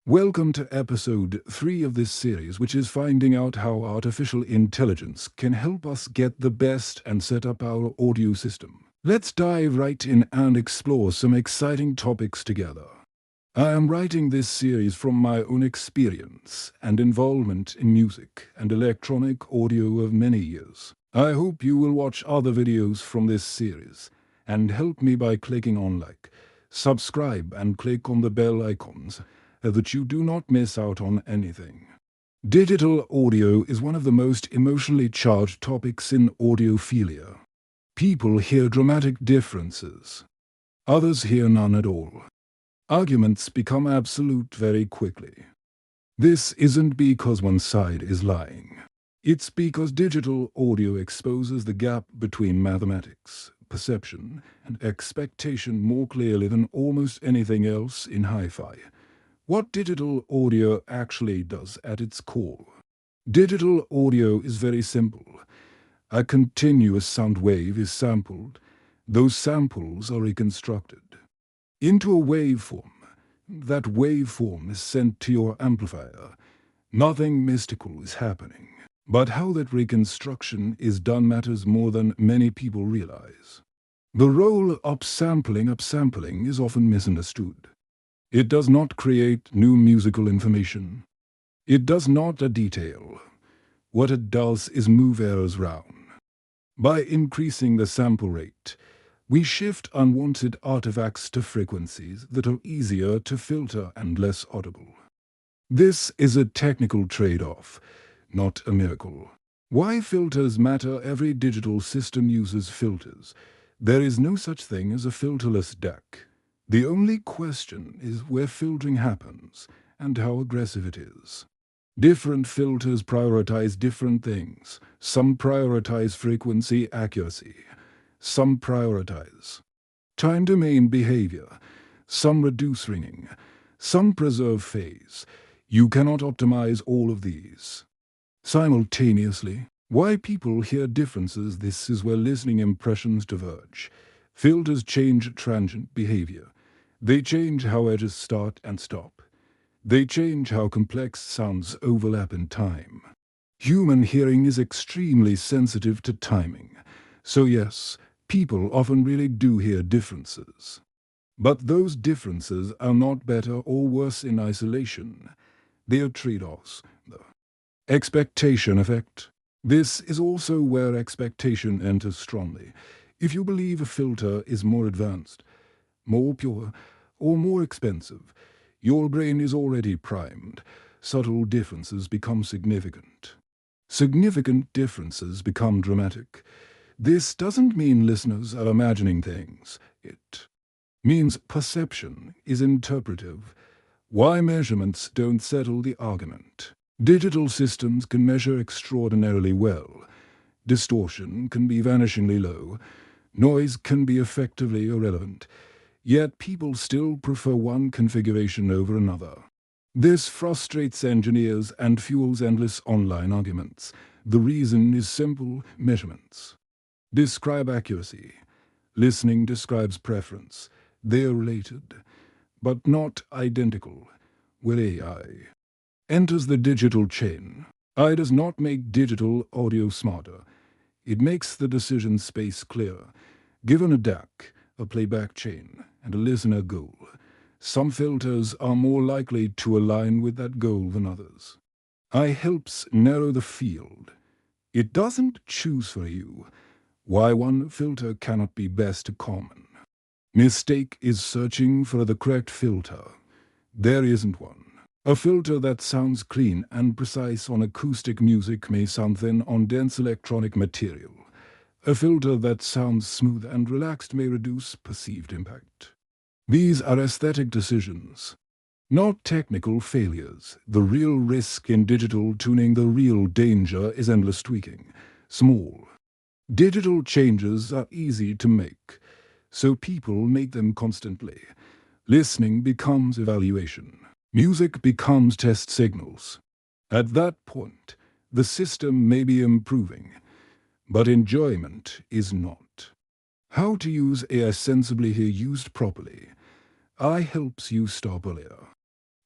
Welcome to episode 3 of this series, which is finding out how artificial intelligence can help us get the best and set up our audio system. Let's dive right in and explore some exciting topics together. I am writing this series from my own experience and involvement in music and electronic audio of many years. I hope you will watch other videos from this series and help me by clicking on like, subscribe and click on the bell icons that you do not miss out on anything. Digital audio is one of the most emotionally charged topics in audiophilia. People hear dramatic differences. Others hear none at all. Arguments become absolute very quickly. This isn't because one side is lying. It's because digital audio exposes the gap between mathematics, perception, and expectation more clearly than almost anything else in hi-fi. What digital audio actually does at its core. Digital audio is very simple. A continuous sound wave is sampled. Those samples are reconstructed into a waveform. That waveform is sent to your amplifier. Nothing mystical is happening. But how that reconstruction is done matters more than many people realize. The role of upsampling is often misunderstood. It does not create new musical information. It does not detail. What it does is move errors round. By increasing the sample rate, we shift unwanted artifacts to frequencies that are easier to filter and less audible. This is a technical trade-off, not a miracle. Why filters matter? Every digital system uses filters. There is no such thing as a filterless deck. The only question is where filtering happens and how aggressive it is. Different filters prioritize different things. Some prioritize frequency accuracy. Some prioritize time domain behavior. Some reduce ringing. Some preserve phase. You cannot optimize all of these simultaneously. Why people hear differences? This is where listening impressions diverge. Filters change transient behavior. They change how edges start and stop. They change how complex sounds overlap in time. Human hearing is extremely sensitive to timing. So yes, people often really do hear differences. But those differences are not better or worse in isolation. They are trade-offs. The expectation effect. This is also where expectation enters strongly. If you believe a filter is more advanced, more pure, or more expensive, your brain is already primed. Subtle differences become significant. Significant differences become dramatic. This doesn't mean listeners are imagining things. It means perception is interpretive. Why measurements don't settle the argument. Digital systems can measure extraordinarily well. Distortion can be vanishingly low. Noise can be effectively irrelevant. Yet people still prefer one configuration over another. This frustrates engineers and fuels endless online arguments. The reason is simple: measurements describe accuracy. Listening describes preference. They are related, but not identical. Where AI enters the digital chain, AI does not make digital audio smarter. It makes the decision space clearer. Given a DAC, a playback chain, and a listener goal, some filters are more likely to align with that goal than others. AI helps narrow the field. It doesn't choose for you. Why one filter cannot be best common. Mistake is searching for the correct filter. There isn't one. A filter that sounds clean and precise on acoustic music may sound thin on dense electronic material. A filter that sounds smooth and relaxed may reduce perceived impact. These are aesthetic decisions, not technical failures. The real risk in digital tuning, the real danger, is endless tweaking. Small digital changes are easy to make, so people make them constantly. Listening becomes evaluation. Music becomes test signals. At that point, the system may be improving, but enjoyment is not. How to use AI sensibly here used properly. AI helps you stop earlier.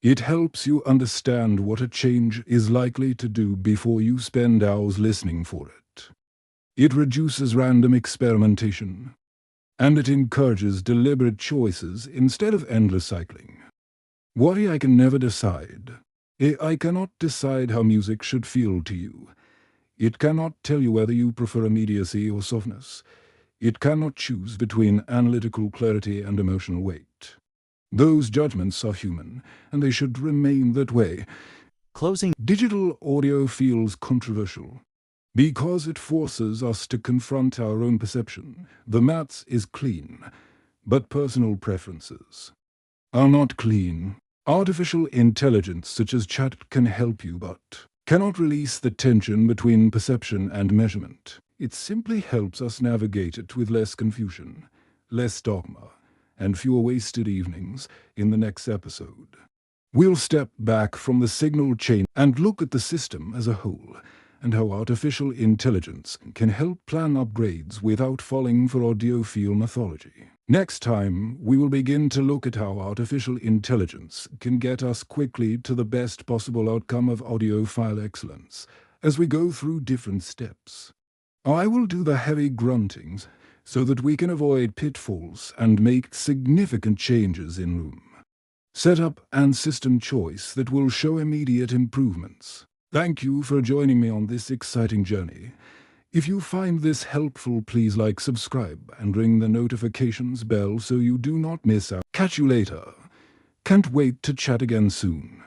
It helps you understand what a change is likely to do before you spend hours listening for it. It reduces random experimentation, and it encourages deliberate choices instead of endless cycling. What I can never decide. AI cannot decide how music should feel to you. It cannot tell you whether you prefer immediacy or softness. It cannot choose between analytical clarity and emotional weight. Those judgments are human, and they should remain that way. Closing. Digital audio feels controversial because it forces us to confront our own perception. The maths is clean, but personal preferences are not clean. Artificial intelligence such as chat can help you, but cannot release the tension between perception and measurement. It simply helps us navigate it with less confusion, less dogma, and fewer wasted evenings. In the next episode, we'll step back from the signal chain and look at the system as a whole, and how artificial intelligence can help plan upgrades without falling for audiophile mythology. Next time, we will begin to look at how artificial intelligence can get us quickly to the best possible outcome of audiophile excellence as we go through different steps. I will do the heavy gruntings so that we can avoid pitfalls and make significant changes in room setup and system choice that will show immediate improvements. Thank you for joining me on this exciting journey. If you find this helpful, please like, subscribe, and ring the notifications bell so you do not miss out. Catch you later. Can't wait to chat again soon.